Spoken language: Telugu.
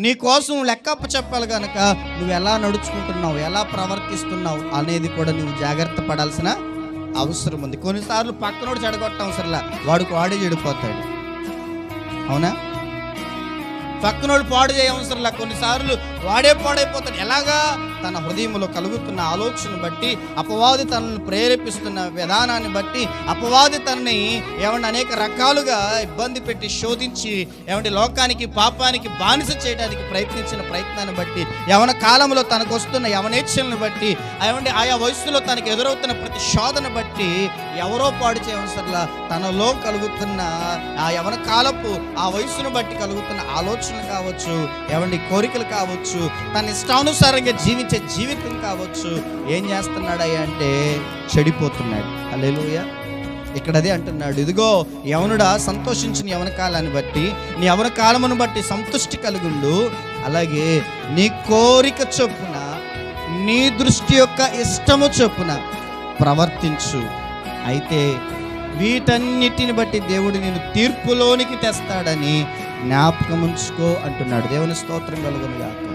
నీ కోసం లెక్కప్ప చెప్పాలి కనుక నువ్వు ఎలా నడుచుకుంటున్నావు, ఎలా ప్రవర్తిస్తున్నావు అనేది కూడా నువ్వు జాగ్రత్త పడాల్సిన అవసరం ఉంది. కొన్నిసార్లు పక్కనోడు చెడగొట్టడం అవసరంలా, వాడే చెడిపోతాడు. అవునా? పక్కనోడు పాడు చేయవసరంలా, కొన్నిసార్లు వాడే పాడైపోతాడు. ఎలాగా? తన హృదయంలో కలుగుతున్న ఆలోచన బట్టి, అపవాది తనను ప్రేరేపిస్తున్న విధానాన్ని బట్టి, అపవాది తనని అనేక రకాలుగా ఇబ్బంది పెట్టి శోధించి లోకానికి పాపానికి బానిస చేయడానికి ప్రయత్నించిన ప్రయత్నాన్ని బట్టి, యవన కాలంలో తనకు వస్తున్న యవనేచ్ఛలను బట్టి, ఆయా వయసులో తనకు ఎదురవుతున్న ప్రతి శోధన బట్టి ఎవరో పాడు చేయవసరంలా, తనలో కలుగుతున్న ఆ యవన కాలపు ఆ వయసును బట్టి కలుగుతున్న ఆలోచనలు కావచ్చు, కోరికలు కావచ్చు, తన ఇష్టానుసారంగా జీవించే జీవితం కావచ్చు, ఏం చేస్తున్నాడు అంటే చెడిపోతున్నాడు. హల్లెలూయా. ఇక్కడ అదే అంటున్నాడు, ఇదిగో యవనుడా సంతోషించిన యవన కాలాన్ని బట్టి, నీ యవన కాలమును బట్టి సంతృష్టి కలుగుండు, అలాగే నీ కోరిక చొప్పున, నీ దృష్టి యొక్క ఇష్టము చొప్పున ప్రవర్తించు. అయితే వీటన్నిటిని బట్టి దేవుడు నేను తీర్పులోనికి తెస్తాడని జ్ఞాపకం ఉంచుకో అంటున్నాడు. దేవుని స్తోత్రం కలుగునుగాక.